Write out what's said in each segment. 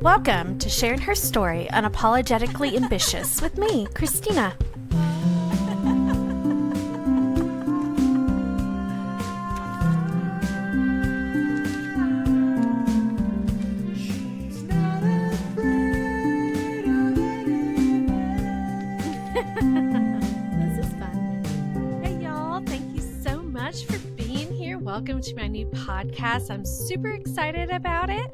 Welcome to Sharing Her Story, Unapologetically Ambitious with me, Kristina. This is fun. Hey y'all, thank you so much for being here. Welcome to my new podcast. I'm super excited about it.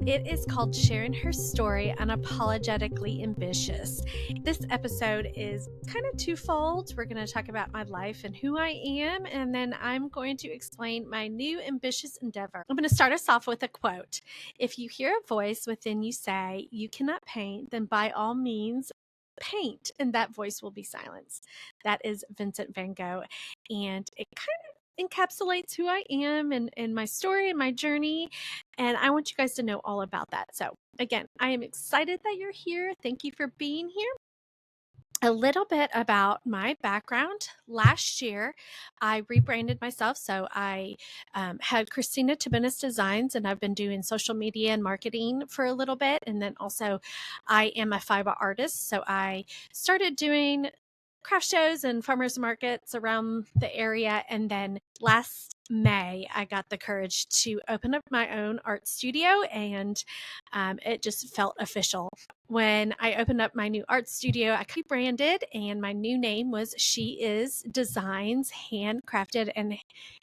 It is called Sharing Her Story, Unapologetically Ambitious. This episode is kind of twofold. We're going to talk about my life and who I am, and then I'm going to explain my new ambitious endeavor. I'm going to start us off with a quote. If you hear a voice within you say, "You cannot paint," then by all means, paint, and that voice will be silenced. That is Vincent van Gogh, and it kind of encapsulates who I am and my story and my journey, and I want you guys to know all about that. So again, I am excited that you're here. Thank you for being here. A little bit about my background. Last year, I rebranded myself. So I had Kristina Tubinis Designs, and I've been doing social media and marketing for a little bit. And then also, I am a fiber artist. So I started doing craft shows and farmers markets around the area. And then last May, I got the courage to open up my own art studio, and it just felt official. When I opened up my new art studio, I rebranded, and my new name was She Is Designs, handcrafted and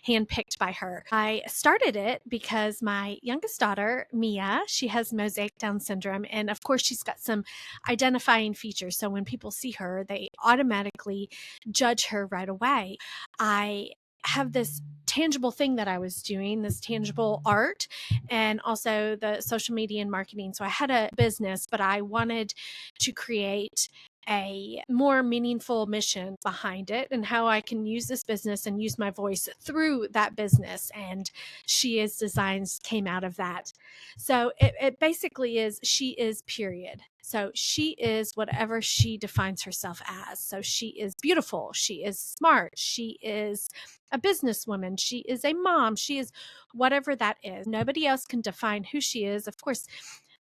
handpicked by her. I started it because my youngest daughter, Mia, she has mosaic Down syndrome, and of course she's got some identifying features. So when people see her, they automatically judge her right away. I have this tangible thing that I was doing, this tangible art, and also the social media and marketing. So I had a business, but I wanted to create a more meaningful mission behind it and how I can use this business and use my voice through that business. And She Is Designs came out of that. So it basically is She Is, period. So she is whatever she defines herself as. So she is beautiful. She is smart. She is a businesswoman. She is a mom. She is whatever that is. Nobody else can define who she is. Of course,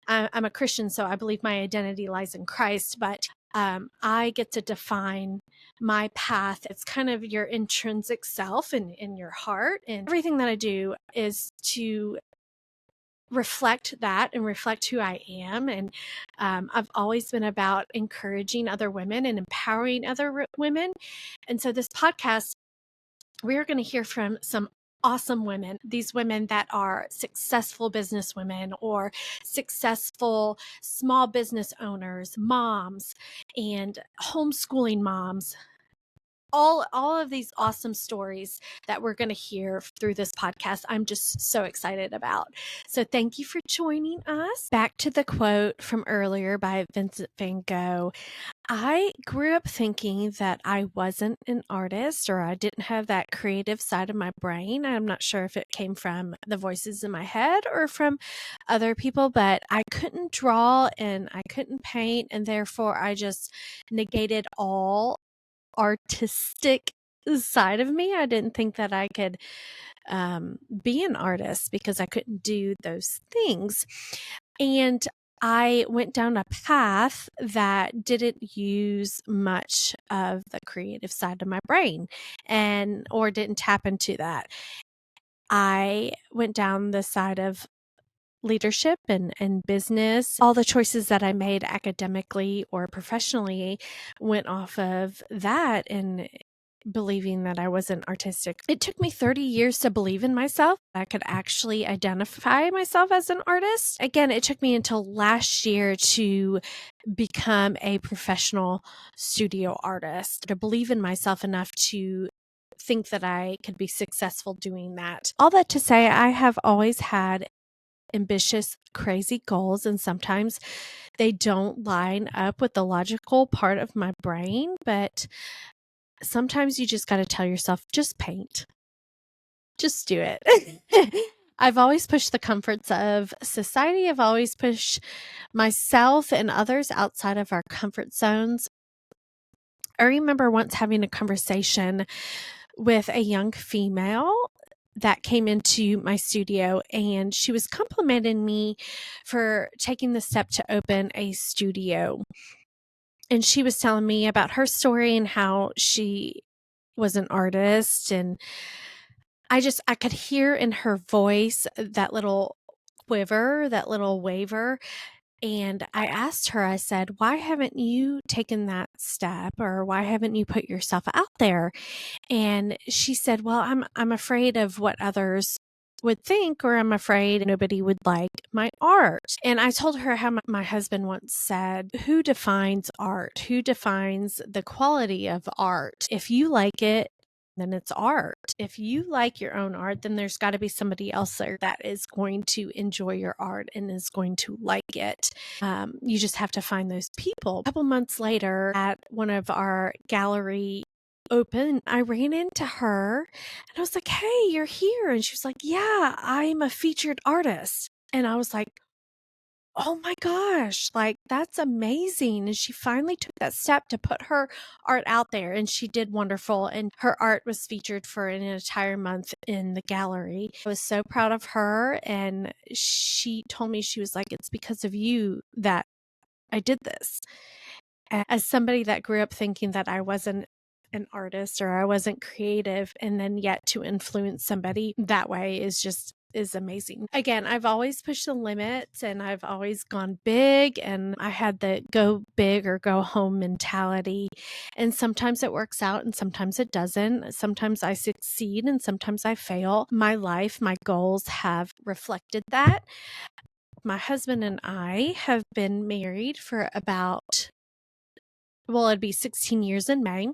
I'm a Christian, so I believe my identity lies in Christ, but I get to define my path. It's kind of your intrinsic self and in your heart. And everything that I do is to reflect that and reflect who I am. And I've always been about encouraging other women and empowering other women. And so this podcast, we're going to hear from some awesome women, these women that are successful business women or successful small business owners, moms, and homeschooling moms. All of these awesome stories that we're going to hear through this podcast, I'm just so excited about. So thank you for joining us. Back to the quote from earlier by Vincent van Gogh. I grew up thinking that I wasn't an artist, or I didn't have that creative side of my brain. I'm not sure if it came from the voices in my head or from other people, but I couldn't draw and I couldn't paint, and therefore I just negated all artistic side of me. I didn't think that I could be an artist because I couldn't do those things. And I went down a path that didn't use much of the creative side of my brain or didn't tap into that. I went down the side of leadership and business. All the choices that I made academically or professionally went off of that and believing that I wasn't artistic. It took me 30 years to believe in myself. I could actually identify myself as an artist. Again, it took me until last year to become a professional studio artist, to believe in myself enough to think that I could be successful doing that. All that to say, I have always had ambitious, crazy goals, and sometimes they don't line up with the logical part of my brain, but sometimes you just got to tell yourself, just paint. Just do it. I've always pushed the comforts of society. I've always pushed myself and others outside of our comfort zones. I remember once having a conversation with a young female that came into my studio, and she was complimenting me for taking the step to open a studio. And she was telling me about her story and how she was an artist. And I could hear in her voice that little quiver, that little waver. And I asked her, I said, why haven't you taken that step, or why haven't you put yourself out there? And she said, well, I'm afraid of what others would think, or I'm afraid nobody would like my art. And I told her how my husband once said, who defines art? Who defines the quality of art? If you like it, then it's art. If you like your own art, then there's got to be somebody else there that is going to enjoy your art and is going to like it. You just have to find those people. A couple months later, at one of our gallery open, I ran into her and I was like, hey, you're here. And she was like, yeah, I'm a featured artist. And I was like, oh my gosh, like that's amazing. And she finally took that step to put her art out there, and she did wonderful. And her art was featured for an entire month in the gallery. I was so proud of her. And she told me, she was like, it's because of you that I did this. As somebody that grew up thinking that I wasn't an artist or I wasn't creative, and then yet to influence somebody that way is amazing. Again, I've always pushed the limits, and I've always gone big, and I had the go big or go home mentality. And sometimes it works out and sometimes it doesn't. Sometimes I succeed and sometimes I fail. My life, my goals have reflected that. My husband and I have been married for it'd be 16 years in May.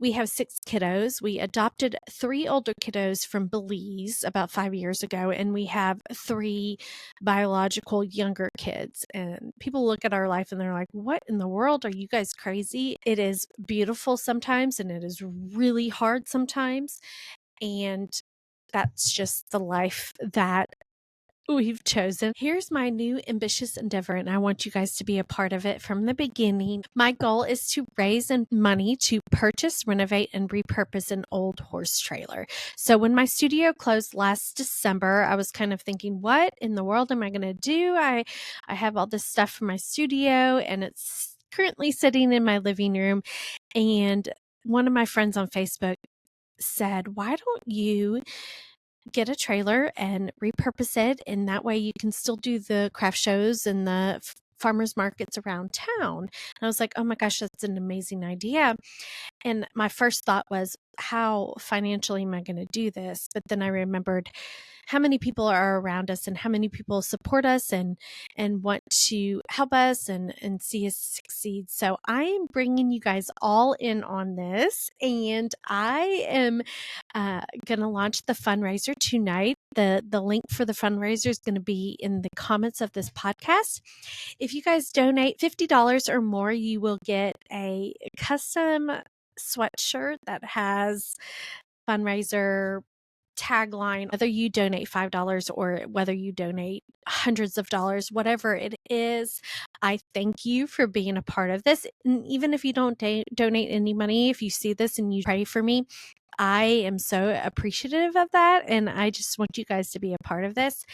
We have 6 kiddos. We adopted 3 older kiddos from Belize about 5 years ago, and we have 3 biological younger kids. And people look at our life and they're like, what in the world? Are you guys crazy? It is beautiful sometimes, and it is really hard sometimes. And that's just the life that we've chosen. Here's my new ambitious endeavor, and I want you guys to be a part of it from the beginning. My goal is to raise money to purchase, renovate, and repurpose an old horse trailer. So when my studio closed last December, I was kind of thinking, what in the world am I going to do? I have all this stuff for my studio, and it's currently sitting in my living room. And one of my friends on Facebook said, why don't you get a trailer and repurpose it, and that way you can still do the craft shows and the farmers markets around town. And I was like, oh my gosh, that's an amazing idea. And my first thought was, how financially am I going to do this? But then I remembered how many people are around us and how many people support us and want to help us and see us succeed. So I am bringing you guys all in on this, and I am going to launch the fundraiser tonight. The link for the fundraiser is going to be in the comments of this podcast. If you guys donate $50 or more, you will get a custom sweatshirt that has fundraiser tagline. Whether you donate $5 or whether you donate hundreds of dollars, whatever it is, I thank you for being a part of this. And even if you don't donate any money, if you see this and you pray for me, I am so appreciative of that, and I just want you guys to be a part of this.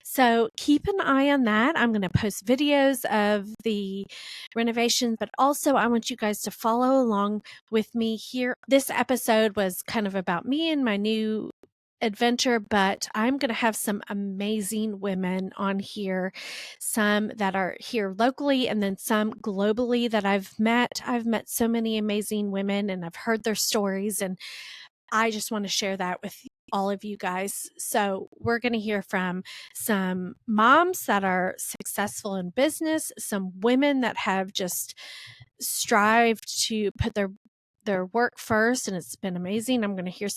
So keep an eye on that. I'm going to post videos of the renovations, but also I want you guys to follow along with me here. This episode was kind of about me and my new adventure, but I'm going to have some amazing women on here, some that are here locally and then some globally that I've met. I've met so many amazing women, and I've heard their stories, and I just want to share that with all of you guys. So we're going to hear from some moms that are successful in business, some women that have just strived to put their work first, and it's been amazing. I'm going to hear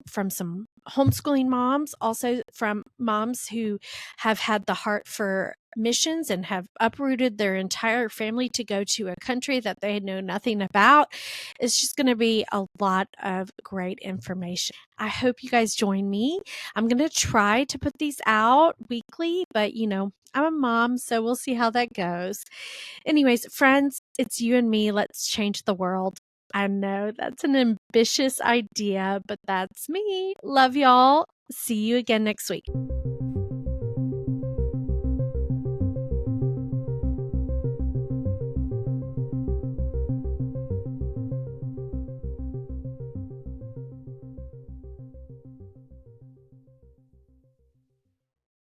from some homeschooling moms, also from moms who have had the heart for missions and have uprooted their entire family to go to a country that they know nothing about. It's just going to be a lot of great information. I hope you guys join me. I'm going to try to put these out weekly, but I'm a mom, so we'll see how that goes. Anyways, friends, it's you and me. Let's change the world. I know that's an ambitious idea, but that's me. Love y'all. See you again next week.